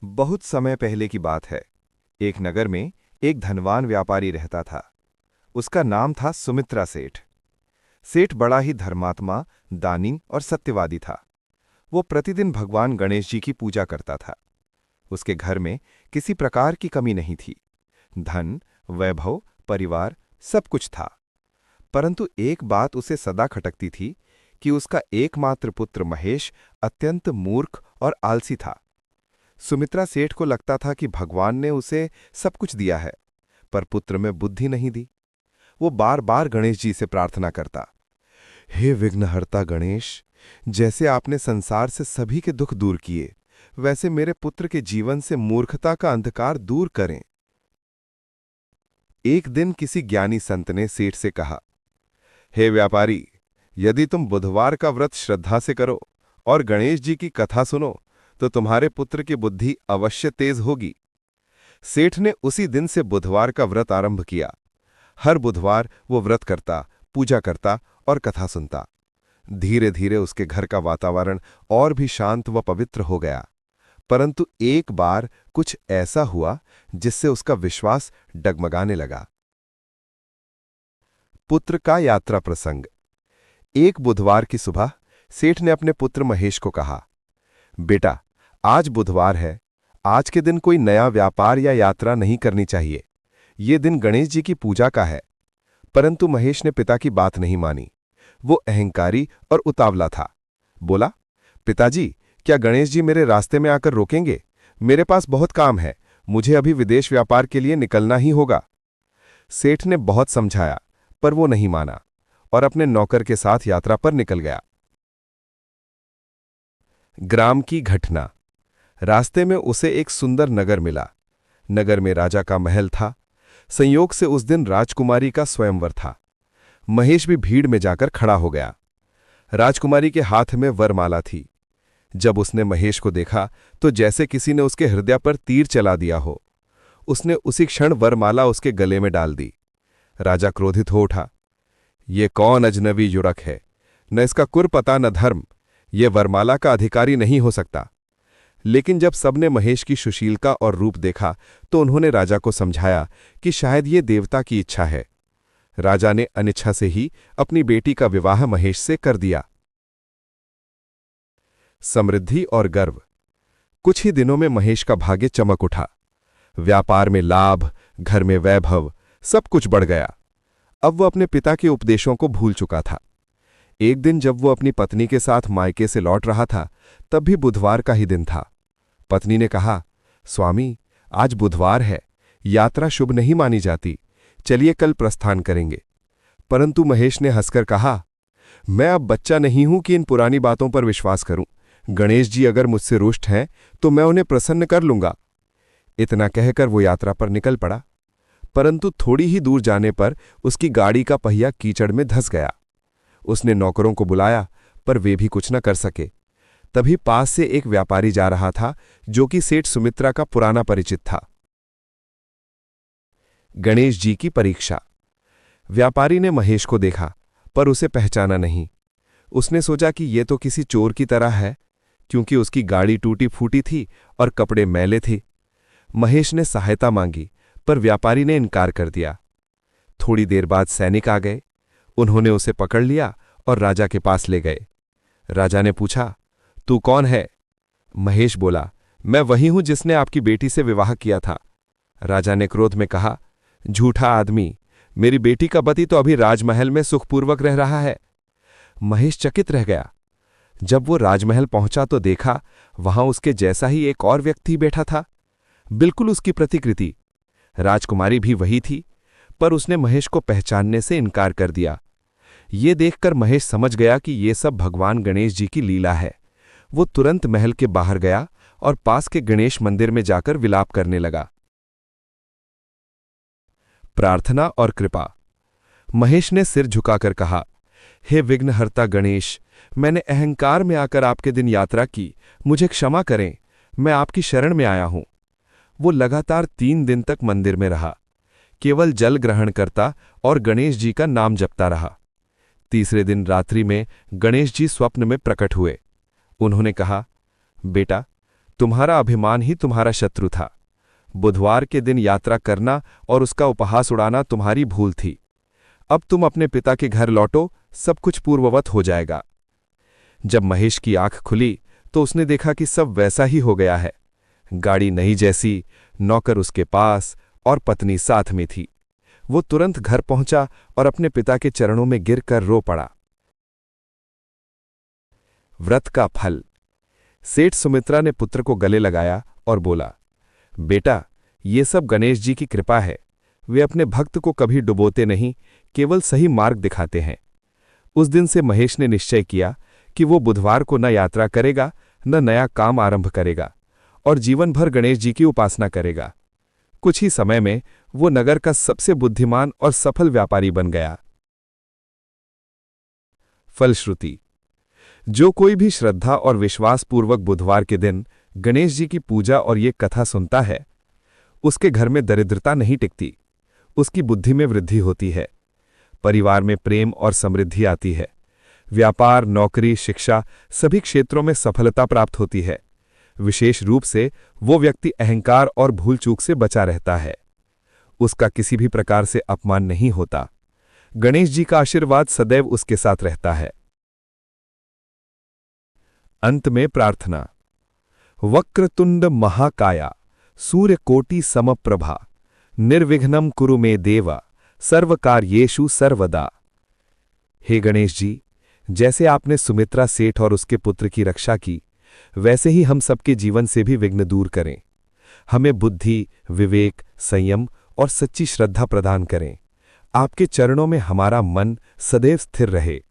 बहुत समय पहले की बात है। एक नगर में एक धनवान व्यापारी रहता था। उसका नाम था सुमित्रा सेठ। सेठ बड़ा ही धर्मात्मा, दानी और सत्यवादी था। वो प्रतिदिन भगवान गणेश जी की पूजा करता था। उसके घर में किसी प्रकार की कमी नहीं थी। धन, वैभव, परिवार सब कुछ था। परंतु एक बात उसे सदा खटकती थी कि उसका एकमात्र पुत्र महेश अत्यंत मूर्ख और आलसी था। सुमित्रा सेठ को लगता था कि भगवान ने उसे सब कुछ दिया है, पर पुत्र में बुद्धि नहीं दी। वो बार बार गणेश जी से प्रार्थना करता, हे विघ्नहर्ता गणेश, जैसे आपने संसार से सभी के दुख दूर किए, वैसे मेरे पुत्र के जीवन से मूर्खता का अंधकार दूर करें। एक दिन किसी ज्ञानी संत ने सेठ से कहा, हे व्यापारी, यदि तुम बुधवार का व्रत श्रद्धा से करो और गणेश जी की कथा सुनो तो तुम्हारे पुत्र की बुद्धि अवश्य तेज होगी। सेठ ने उसी दिन से बुधवार का व्रत आरंभ किया। हर बुधवार वो व्रत करता, पूजा करता और कथा सुनता। धीरे धीरे उसके घर का वातावरण और भी शांत व पवित्र हो गया। परंतु एक बार कुछ ऐसा हुआ जिससे उसका विश्वास डगमगाने लगा। पुत्र का यात्रा प्रसंग। एक बुधवार की सुबह सेठ ने अपने पुत्र महेश को कहा, बेटा, आज बुधवार है। आज के दिन कोई नया व्यापार या यात्रा नहीं करनी चाहिए। ये दिन गणेश जी की पूजा का है। परंतु महेश ने पिता की बात नहीं मानी। वो अहंकारी और उतावला था। बोला, पिताजी, क्या गणेश जी मेरे रास्ते में आकर रोकेंगे? मेरे पास बहुत काम है। मुझे अभी विदेश व्यापार के लिए निकलना ही होगा। सेठ ने बहुत समझाया, पर वो नहीं माना और अपने नौकर के साथ यात्रा पर निकल गया। ग्राम की घटना। रास्ते में उसे एक सुंदर नगर मिला। नगर में राजा का महल था। संयोग से उस दिन राजकुमारी का स्वयंवर था। महेश भी भीड़ में जाकर खड़ा हो गया। राजकुमारी के हाथ में वरमाला थी। जब उसने महेश को देखा तो जैसे किसी ने उसके हृदय पर तीर चला दिया हो। उसने उसी क्षण वरमाला उसके गले में डाल दी। राजा क्रोधित हो उठा। ये कौन अजनबी युवक है? न इसका कुर पता न धर्म। ये वरमाला का अधिकारी नहीं हो सकता। लेकिन जब सबने महेश की सुशीलता और रूप देखा तो उन्होंने राजा को समझाया कि शायद ये देवता की इच्छा है। राजा ने अनिच्छा से ही अपनी बेटी का विवाह महेश से कर दिया। समृद्धि और गर्व। कुछ ही दिनों में महेश का भाग्य चमक उठा। व्यापार में लाभ, घर में वैभव, सब कुछ बढ़ गया। अब वो अपने पिता के उपदेशों को भूल चुका था। एक दिन जब वो अपनी पत्नी के साथ मायके से लौट रहा था, तब भी बुधवार का ही दिन था। पत्नी ने कहा, स्वामी, आज बुधवार है, यात्रा शुभ नहीं मानी जाती। चलिए कल प्रस्थान करेंगे। परंतु महेश ने हंसकर कहा, मैं अब बच्चा नहीं हूं कि इन पुरानी बातों पर विश्वास करूं। गणेश जी अगर मुझसे रुष्ट हैं तो मैं उन्हें प्रसन्न कर लूंगा। इतना कहकर वो यात्रा पर निकल पड़ा। परंतु थोड़ी ही दूर जाने पर उसकी गाड़ी का पहिया कीचड़ में धंस गया। उसने नौकरों को बुलाया, पर वे भी कुछ न कर सके। तभी पास से एक व्यापारी जा रहा था जो कि सेठ सुमित्रा का पुराना परिचित था। गणेश जी की परीक्षा। व्यापारी ने महेश को देखा, पर उसे पहचाना नहीं। उसने सोचा कि ये तो किसी चोर की तरह है, क्योंकि उसकी गाड़ी टूटी फूटी थी और कपड़े मैले थे। महेश ने सहायता मांगी, पर व्यापारी ने इनकार कर दिया। थोड़ी देर बाद सैनिक आ गए। उन्होंने उसे पकड़ लिया और राजा के पास ले गए। राजा ने पूछा, तू कौन है? महेश बोला, मैं वही हूं जिसने आपकी बेटी से विवाह किया था। राजा ने क्रोध में कहा, झूठा आदमी, मेरी बेटी का पति तो अभी राजमहल में सुखपूर्वक रह रहा है। महेश चकित रह गया। जब वो राजमहल पहुंचा तो देखा वहां उसके जैसा ही एक और व्यक्ति बैठा था, बिल्कुल उसकी प्रतिकृति। राजकुमारी भी वही थी, पर उसने महेश को पहचानने से इनकार कर दिया। ये देखकर महेश समझ गया कि ये सब भगवान गणेश जी की लीला है। वो तुरंत महल के बाहर गया और पास के गणेश मंदिर में जाकर विलाप करने लगा। प्रार्थना और कृपा। महेश ने सिर झुकाकर कहा, हे विघ्नहर्ता गणेश, मैंने अहंकार में आकर आपके दिन यात्रा की, मुझे क्षमा करें। मैं आपकी शरण में आया हूं। वो लगातार 3 दिन तक मंदिर में रहा, केवल जल ग्रहण करता और गणेश जी का नाम जपता रहा। तीसरे दिन रात्रि में गणेश जी स्वप्न में प्रकट हुए। उन्होंने कहा, बेटा, तुम्हारा अभिमान ही तुम्हारा शत्रु था। बुधवार के दिन यात्रा करना और उसका उपहास उड़ाना तुम्हारी भूल थी। अब तुम अपने पिता के घर लौटो, सब कुछ पूर्ववत हो जाएगा। जब महेश की आंख खुली तो उसने देखा कि सब वैसा ही हो गया है। गाड़ी नई जैसी, नौकर उसके पास और पत्नी साथ में थी। वो तुरंत घर पहुंचा और अपने पिता के चरणों में गिरकर रो पड़ा। व्रत का फल। सेठ सुमित्रा ने पुत्र को गले लगाया और बोला, बेटा, ये सब गणेश जी की कृपा है। वे अपने भक्त को कभी डुबोते नहीं, केवल सही मार्ग दिखाते हैं। उस दिन से महेश ने निश्चय किया कि वो बुधवार को न यात्रा करेगा, न नया काम आरंभ करेगा और जीवन भर गणेश जी की उपासना करेगा। कुछ ही समय में वो नगर का सबसे बुद्धिमान और सफल व्यापारी बन गया। फलश्रुति। जो कोई भी श्रद्धा और विश्वासपूर्वक बुधवार के दिन गणेश जी की पूजा और ये कथा सुनता है, उसके घर में दरिद्रता नहीं टिकती, उसकी बुद्धि में वृद्धि होती है, परिवार में प्रेम और समृद्धि आती है, व्यापार, नौकरी, शिक्षा सभी क्षेत्रों में सफलता प्राप्त होती है। विशेष रूप से वो व्यक्ति अहंकार और भूल चूक से बचा रहता है। उसका किसी भी प्रकार से अपमान नहीं होता। गणेश जी का आशीर्वाद सदैव उसके साथ रहता है। अंत में प्रार्थना। वक्रतुंड महाकाया सूर्यकोटि समप्रभा निर्विघ्नं कुरु मे देव सर्वकार्येषु सर्वदा। हे गणेश जी, जैसे आपने सुमित्रा सेठ और उसके पुत्र की रक्षा की, वैसे ही हम सबके जीवन से भी विघ्न दूर करें। हमें बुद्धि, विवेक, संयम और सच्ची श्रद्धा प्रदान करें। आपके चरणों में हमारा मन सदैव स्थिर रहे।